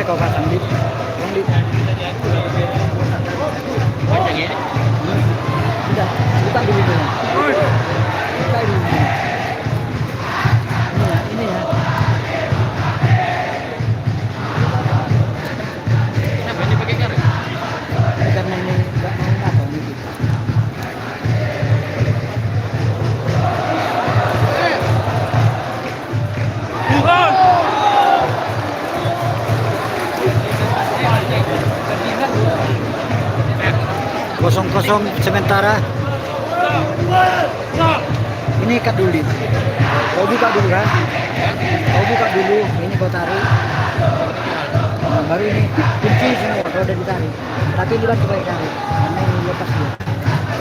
Kau pasang di Panjang ya? sudah buka dulu dulu. Buka dulu. Ini ya. Kenapa ini pakai karet? Karena ini nggak mau apa ini. Kosong sementara. Ini ikat dulu. Kau buka dulu kan? Kau buka dulu. Ini kau tarik. Nah, baru ini kunci semua kalau udah ditarik. Tapi ini bantu baik tarik. Karena ini lepas dia.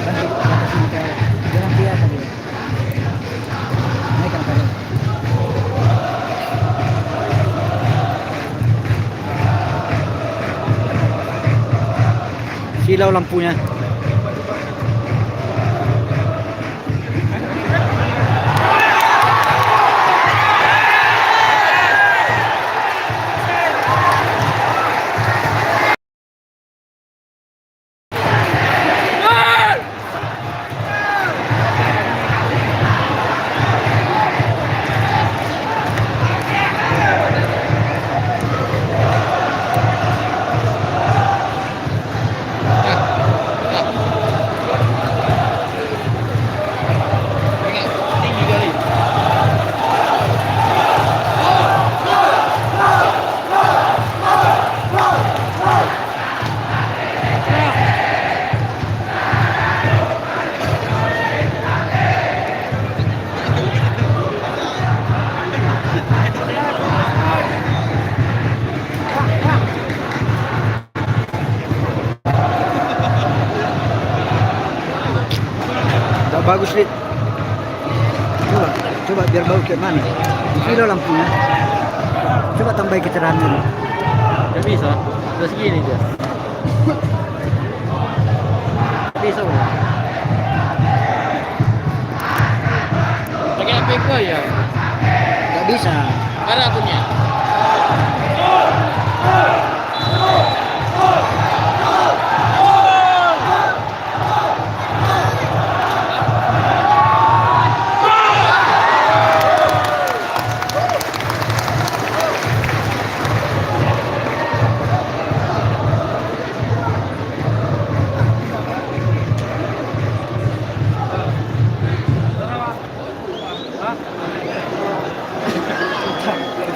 Bantu lepas ini kayak jangan dia tadi. Ini kan tadi. Silau lampunya. Bagus Lid. Coba biar bau kayak mana. Silau lampunya. Coba tambah kecerahan. Gak bisa. Udah segini dia. Bisa bro. Pakai HP gua ya? Gak bisa. Ada akunnya.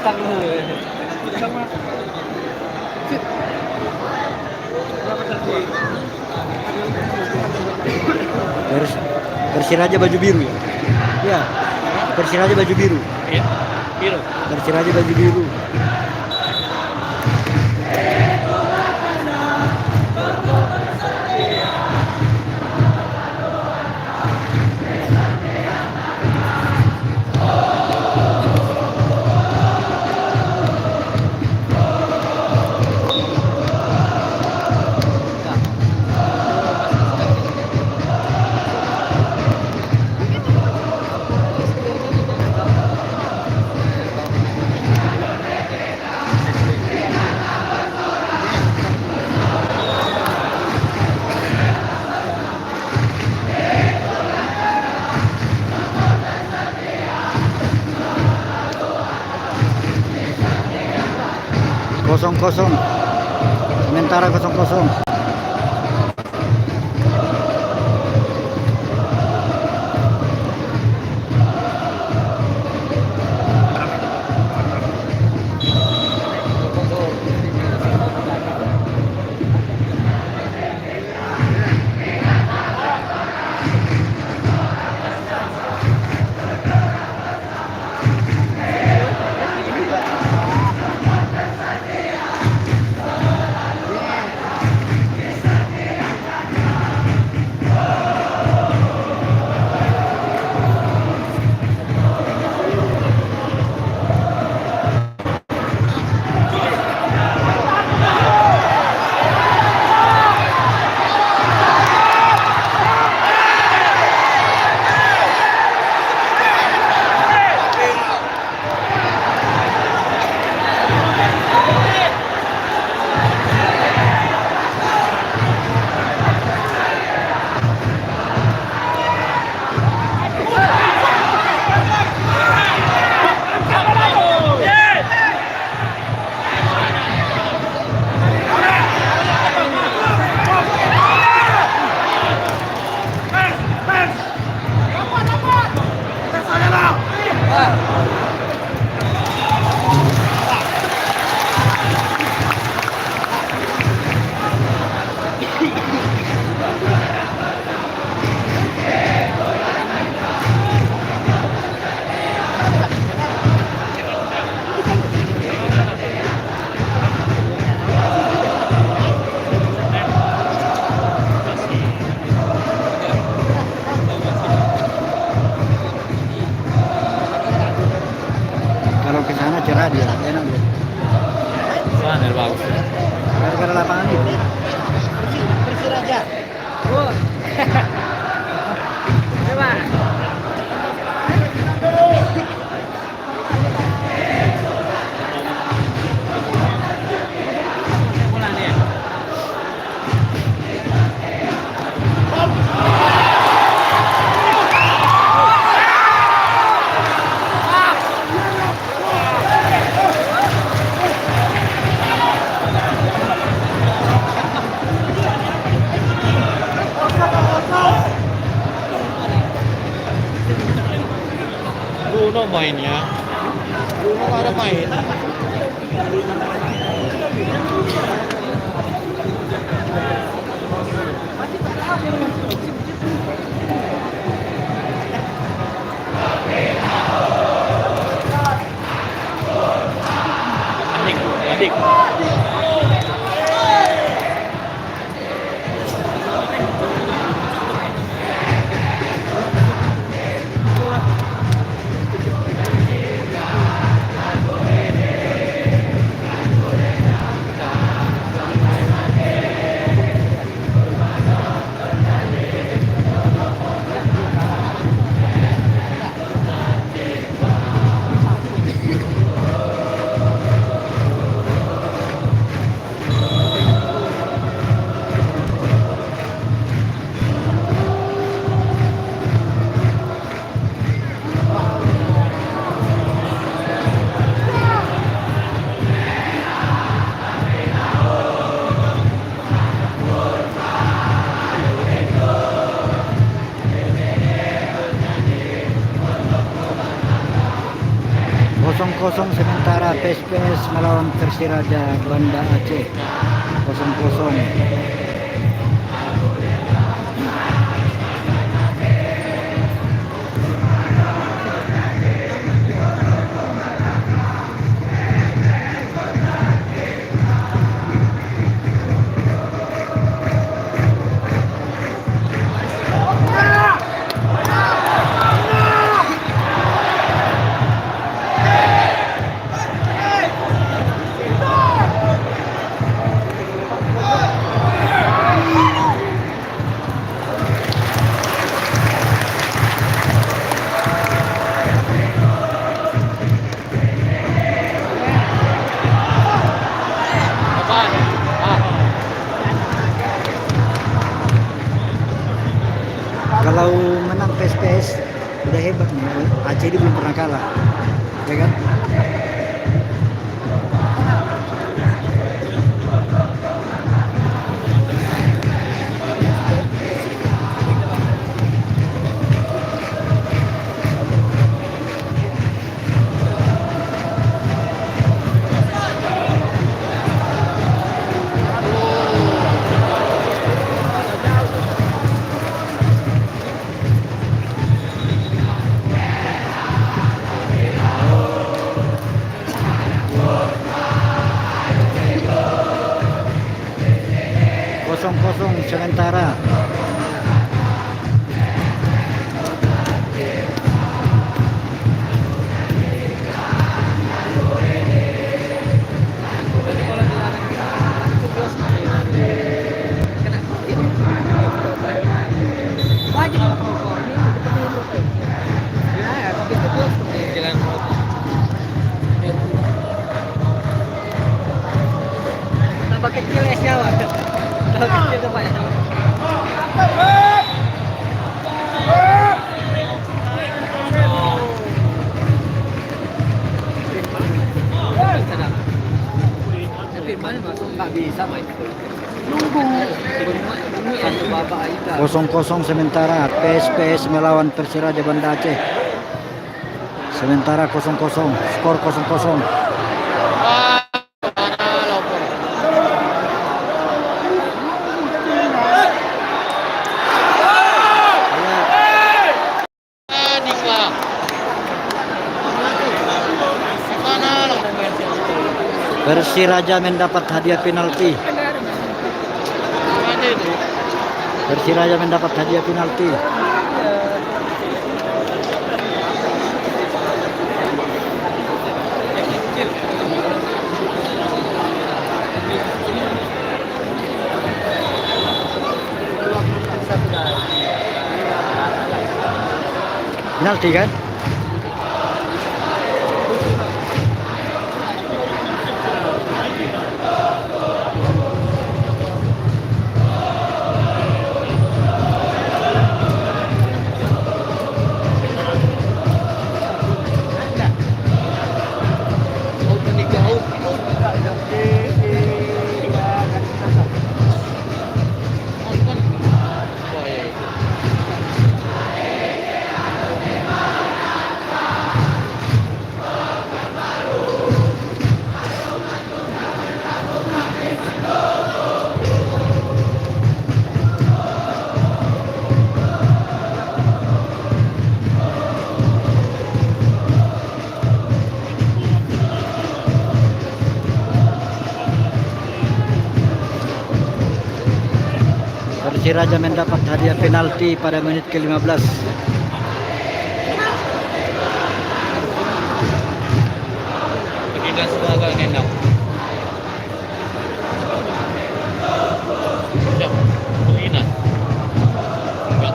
Otak lu. Sama Persiraja baju biru ya? Iya. Persiraja baju biru. Iya. Biru. Persiraja baju biru. Kosong kosong. Sementara kosong kosong. Kalau ke sana cerah dia, enak dia. Mana bagus. Gara-gara lapangan itu. Persiraja. Oh. Coba. Pulang ya. Bruno mainnya. Bruno nggak ada main. Adik, adik. 0-0 sementara PSPS melawan Persiraja Banda Aceh. 0-0. Apaan? Ah, Kalau menang PSPS udah hebat nih. Aceh ini belum pernah kalah, ya kan? Kosong kosong sementara. jangan Tambah kecil esnya, Pak. Tambah kecil tuh, Pak. Nggak bisa main. Nunggu satu babak aja. 0-0 sementara PSPS melawan Persiraja Banda Aceh. Sementara 0-0, skor 0-0. panik lah. Gimana lah pemain Persiraja mendapat hadiah penalti. Gimana itu? Persiraja mendapat hadiah penalti. Penalti kan? Persiraja mendapat hadiah penalti pada menit ke-15. Kita semua agak nendang. Ya, begini. Enggak.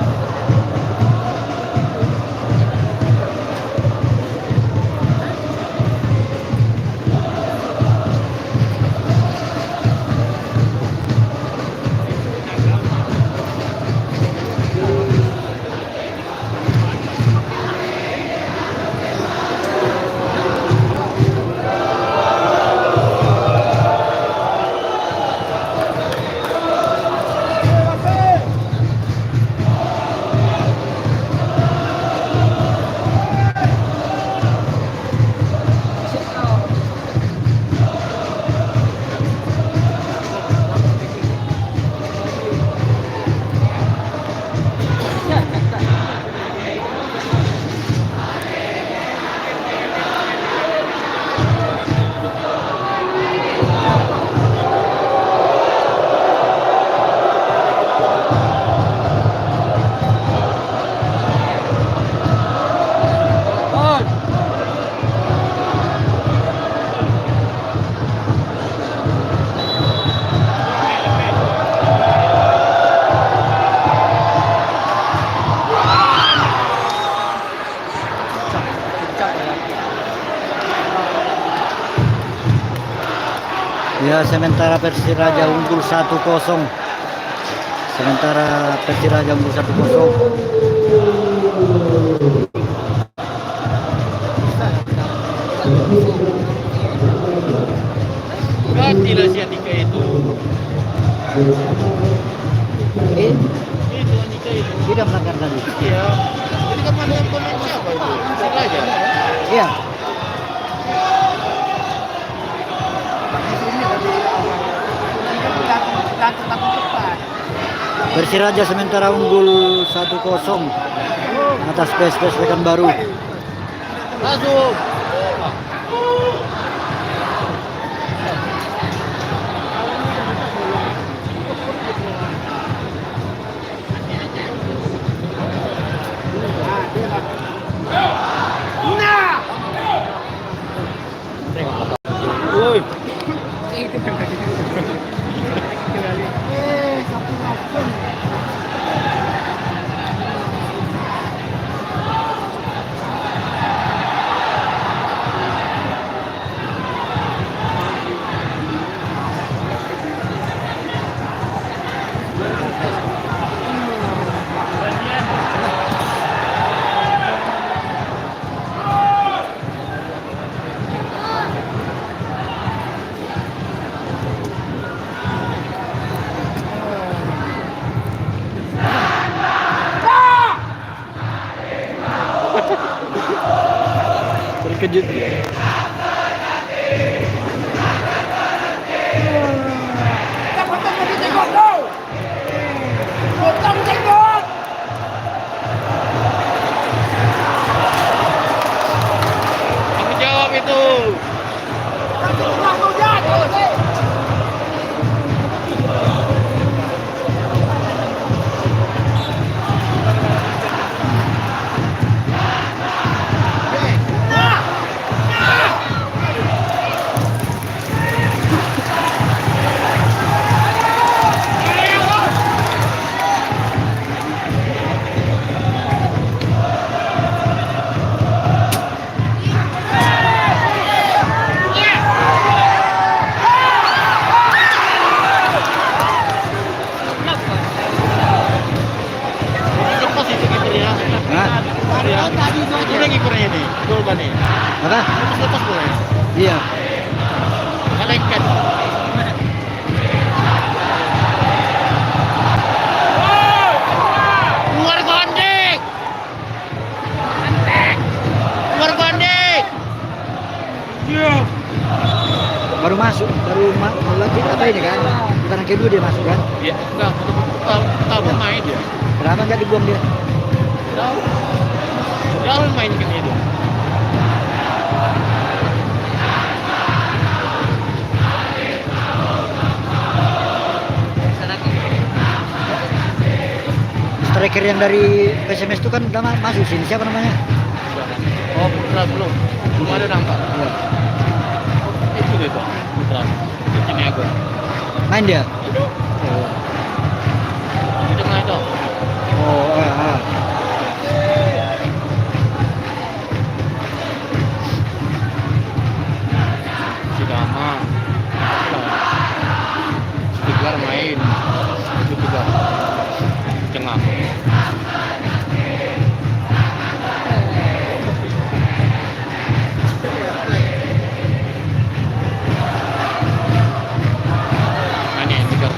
Ya, sementara Persiraja unggul 1-0. Sementara Persiraja unggul 1-0. Gantilah si Andika itu. Eh, Itu Andika itu. tidak melanggar tadi. Iya. Jadi kan mantan pemain siapa itu? Persiraja. Iya. Persiraja sementara unggul 1-0 atas PSPS Pekanbaru. Masuk. Woi. Terkejut dia. Aku jawab itu. Lepas itu kipernya. Hah? Ya. Itu lagi kipernya nih. Gol kan nih. Apa? Lepas boleh. Iya. Malaikat. Luar gondek. Luar gondek. Iya. Baru masuk, lagi apa ini kan? Putaran kedua dia masuk kan? Iya, enggak. Tahu main dia. Kenapa nggak dibuang dia? Tahu. Dia main kan itu. Striker yang dari PSMS itu kan udah masuk sini, siapa namanya? Oh, Putra belum. Belum ada nampak. Iya. Itu dia Pak. Putra. Ini aku. Main dia? Oh. Di tengah itu. Oh, Si Dama. Stiker main. Itu juga. Di tengah. Ini stiker.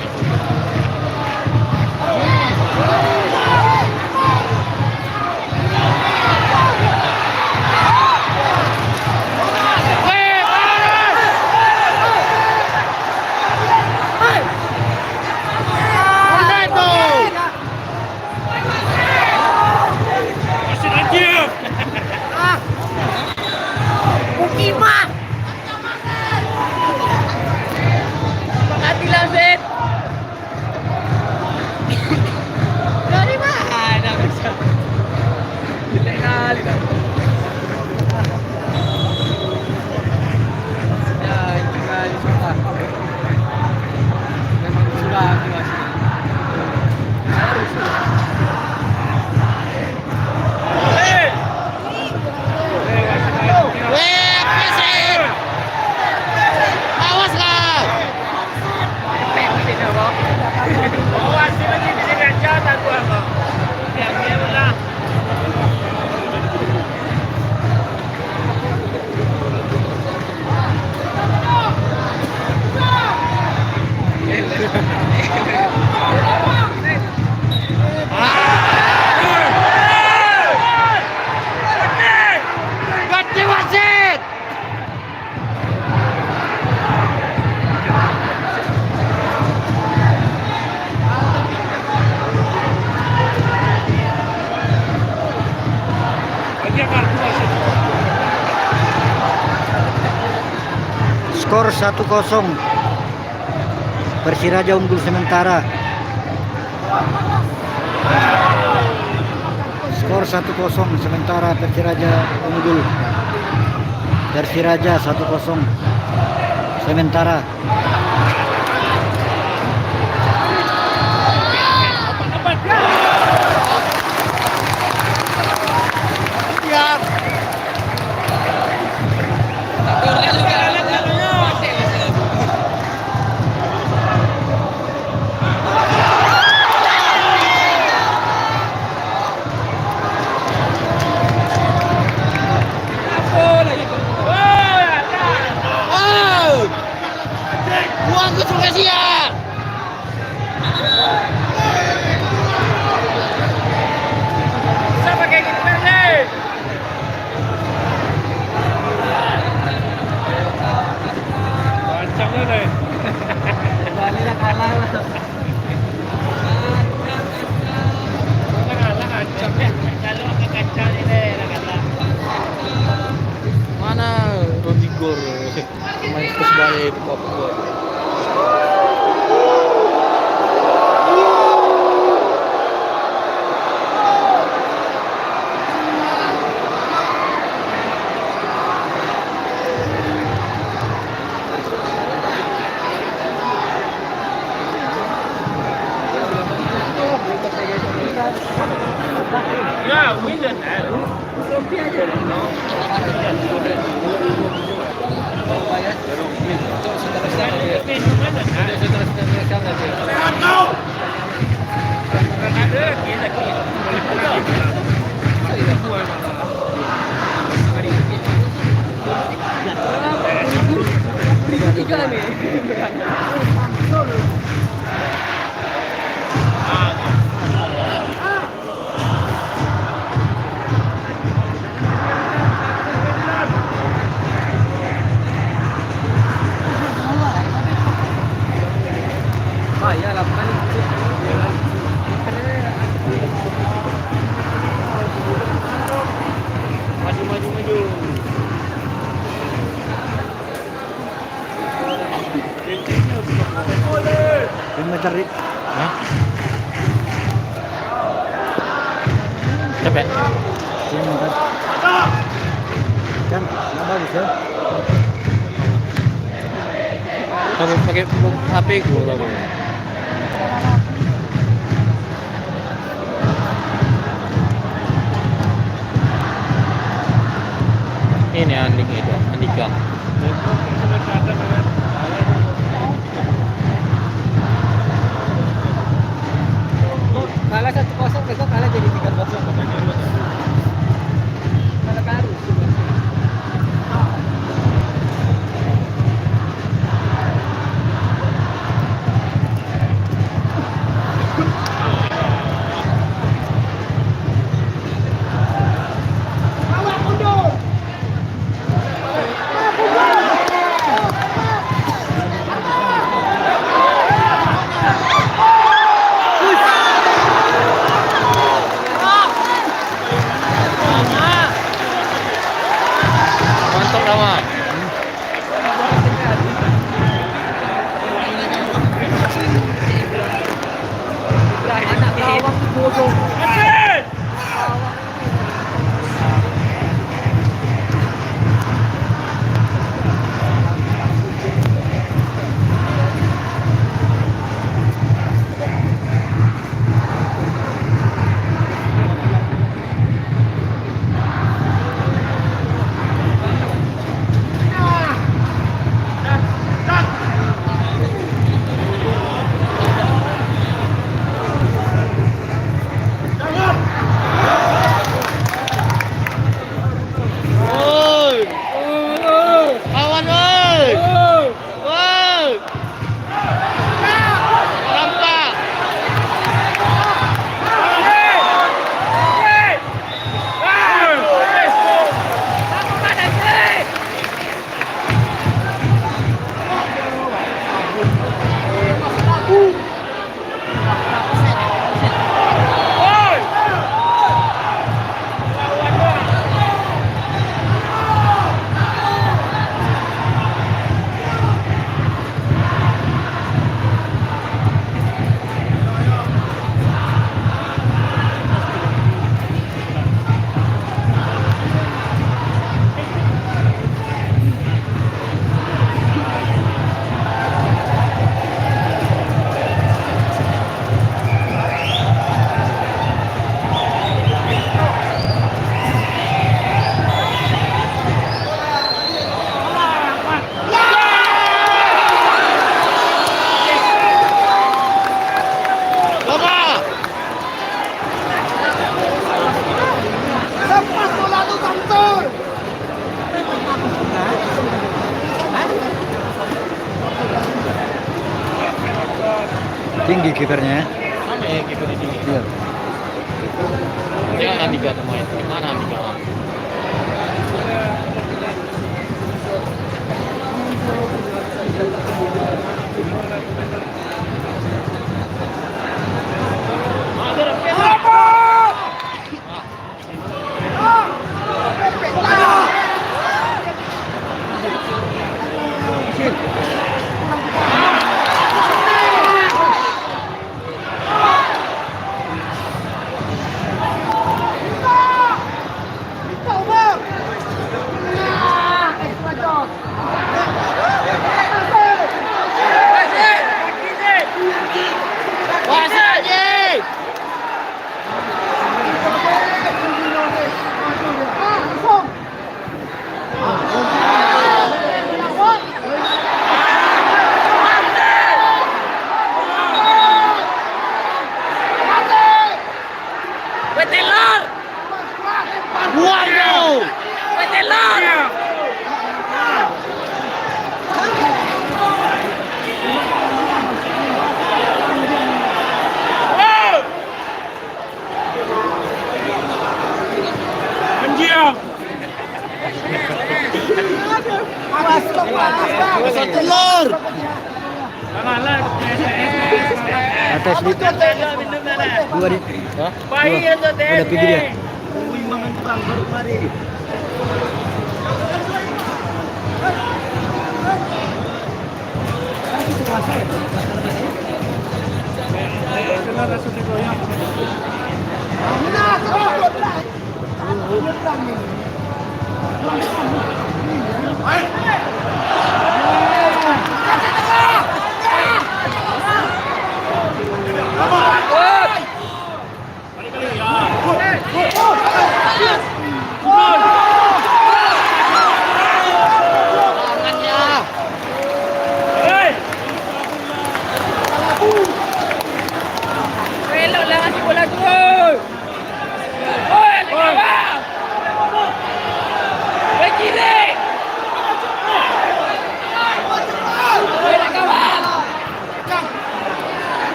Skor 1-0. Persiraja unggul sementara. Skor 1-0 sementara Persiraja unggul. Persiraja 1-0 sementara. Buang ke Sungai Sia. Siapa kayak gitu Verde? Macamnya deh. Balilah kalah. Kalah kacangnya. Kalau kacang ini kalah. Mana Rodrigo? Main Persebaya di Papua. Ya, winner. Trofi aja. Ya, lakukan itu. Maju. Meter. Hah? Capek? Meter. Kan nggak bagus ya. Aku pakai HP ku lagu. Ini Andika. Kalah 1-0 besok kalah jadi 3-0. Kalah baru. Mantap Rama. Anak lawak bodoh. tinggi kipernya ya. Sama ya kiper di sini. Iya. Dia Andika main. Gimana Andika? Telur. Atas di dua di. Hah? Udah pergi dia.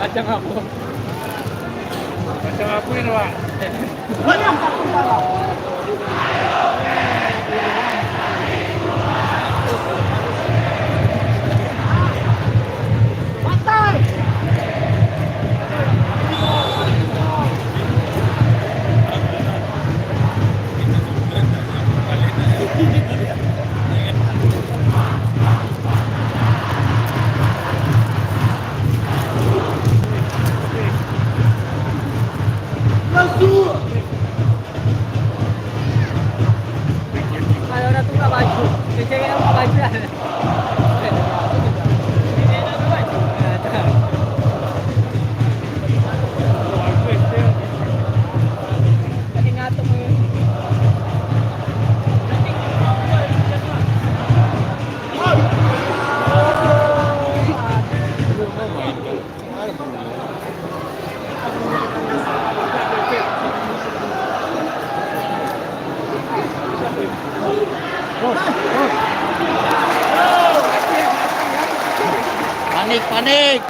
Kacang aku. Kacang aku ini, Pak. Panik.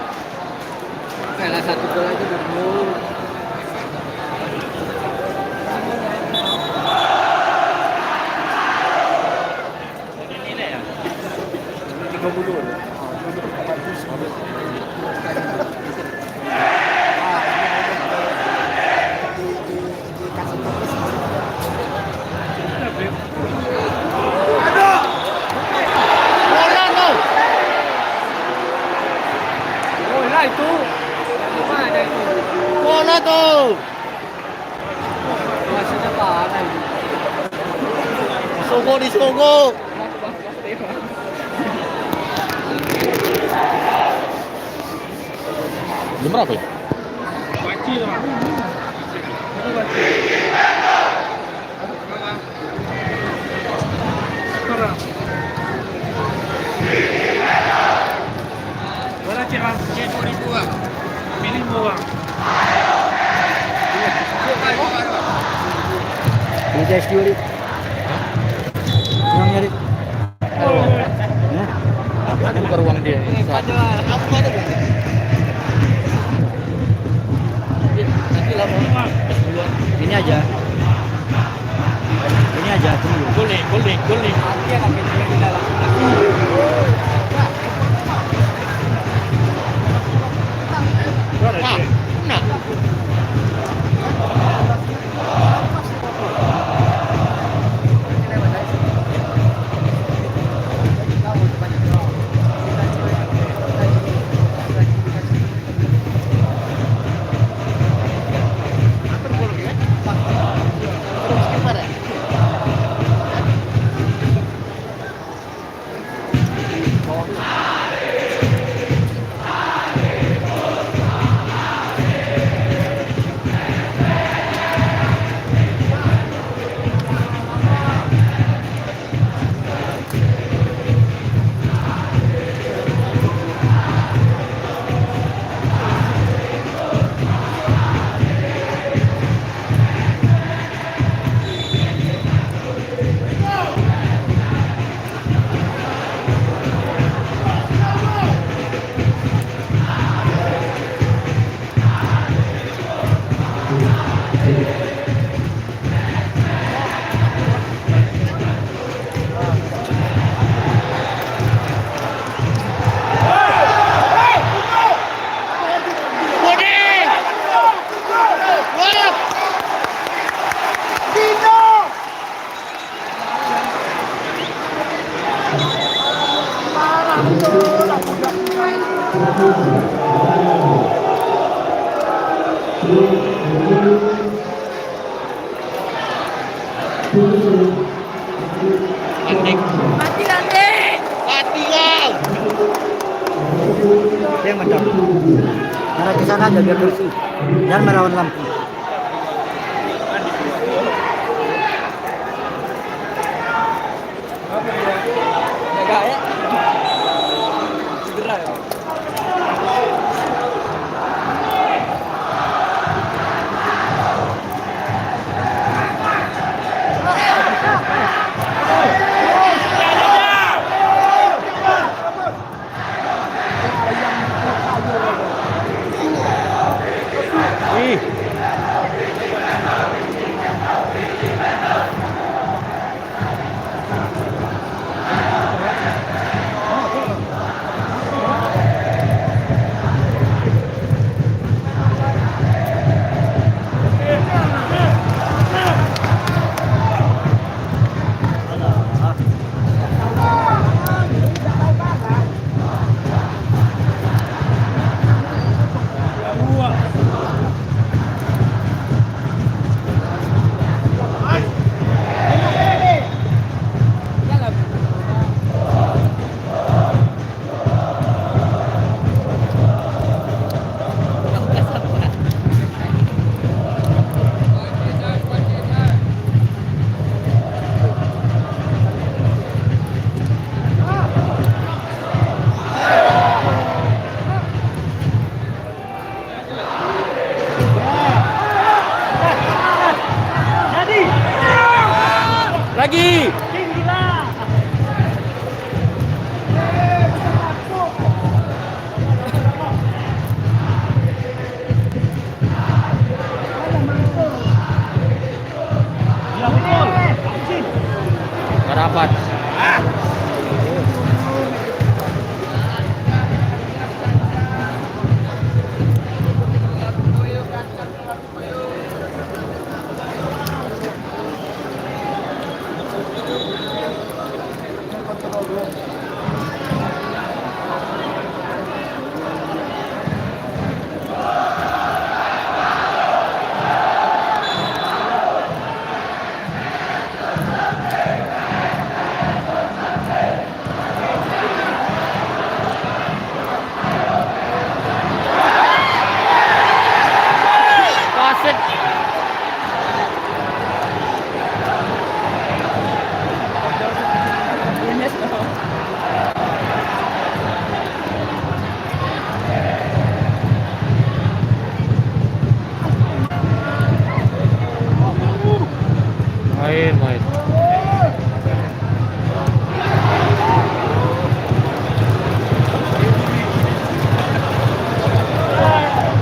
Salah satu gol aja dulu. Bola tuh. Sogo di Sogo. Jam berapa ya? Ini tes dulu. Yang nyari. Ya. Aku buka ruang dia. Ini aja. Ini aja tunggu. Guling. Nah. Yang mantap. Karena ke sana aja biar bersih. Jangan melawan lampu. Lagi. Nggak dapat.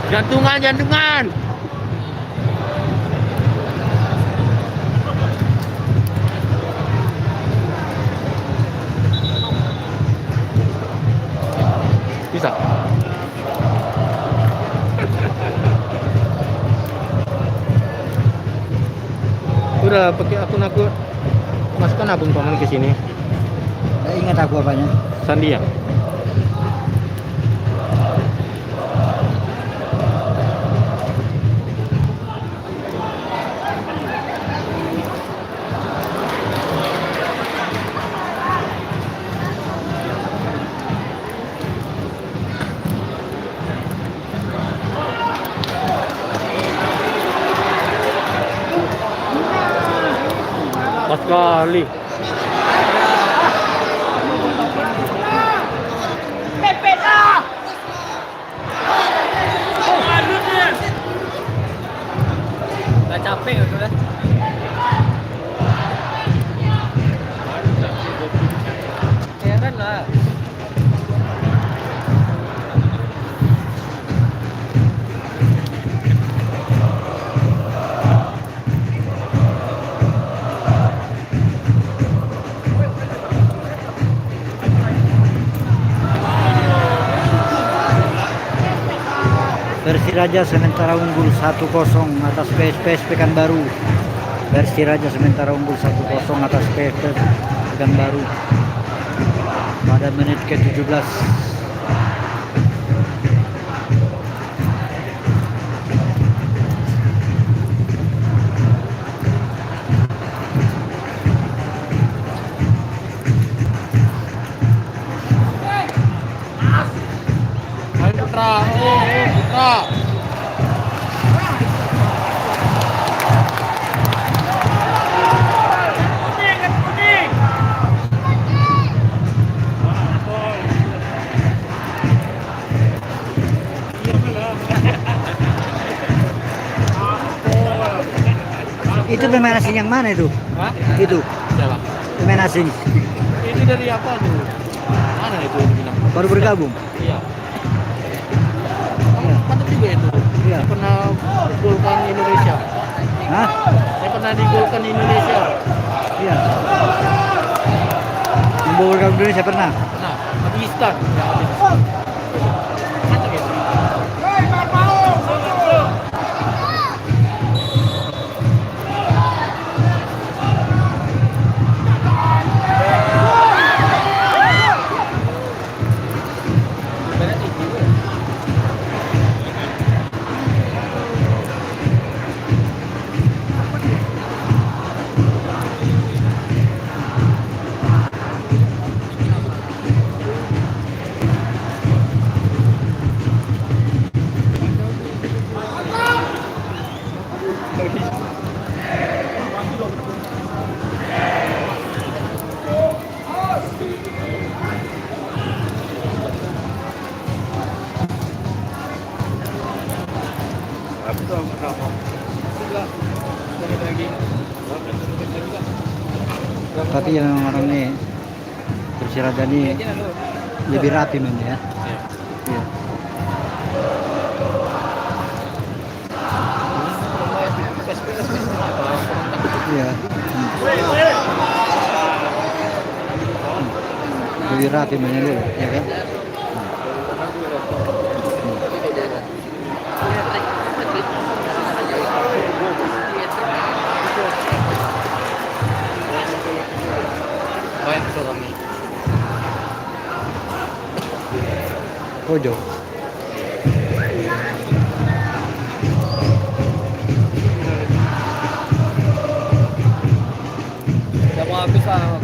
Jantungan, jantungan. Bisa. Udah pakai akun aku. Masukkan akun paman ke sini. Nggak ingat aku apanya. Sandi ya? Pas kali. Nggak capek udah. Heran lah. Persiraja sementara unggul 1-0 atas PSPS Pekanbaru. Persiraja sementara unggul 1-0 atas PSPS Pekanbaru pada menit ke-17. Ayo Putra, Putra. Itu pemain asing yang mana itu? Hah? Itu Siapa? pemain asing Ini dari apa tuh? Mana itu yang bilang? baru bergabung. Iya. Mantap juga itu. Iya. Saya pernah golkan Indonesia. Hah? Saya pernah digolkan Indonesia. Iya. Membawa gabung Indonesia pernah. Nah, Pakistan. Mantap ya. Tapi yang orang ini Persiraja ini lebih rapi mainnya ya. Iya. Iya. Lebih rapi mainnya dulu, ya kan? Baik betul kami. Pojok. Udah mau habis lah.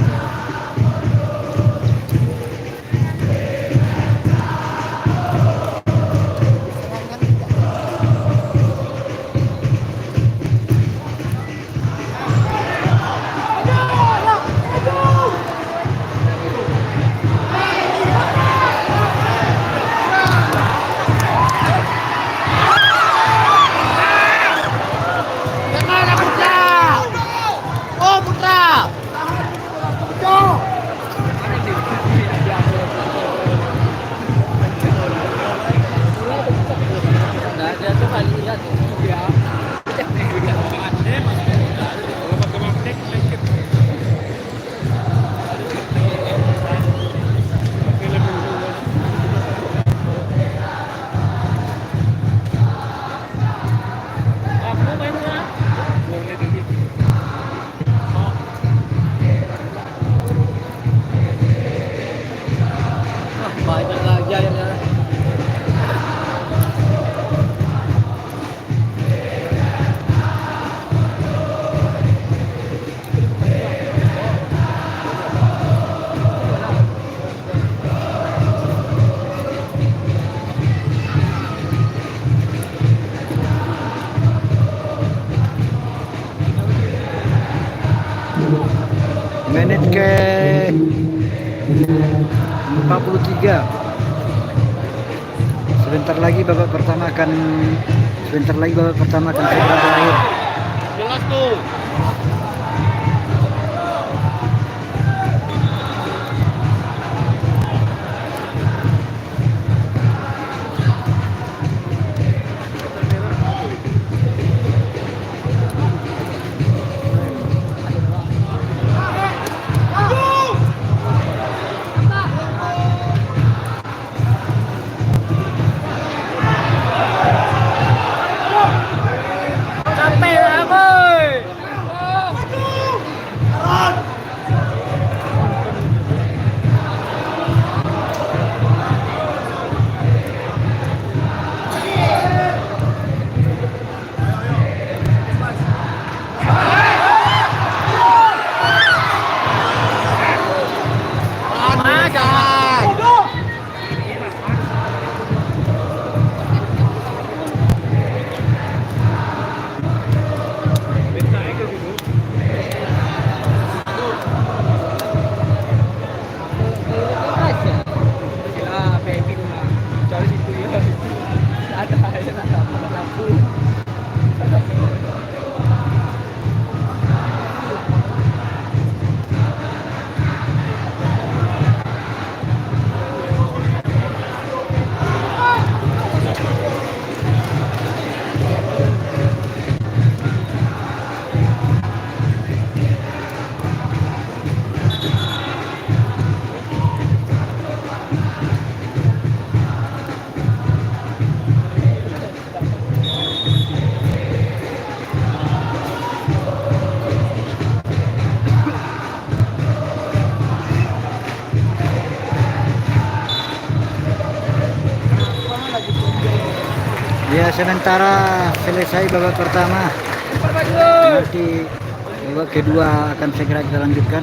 ke 43. Sebentar lagi babak pertama akan segera berakhir. Jelas tuh. Ya, sementara selesai babak pertama. Nanti babak kedua akan segera kita lanjutkan.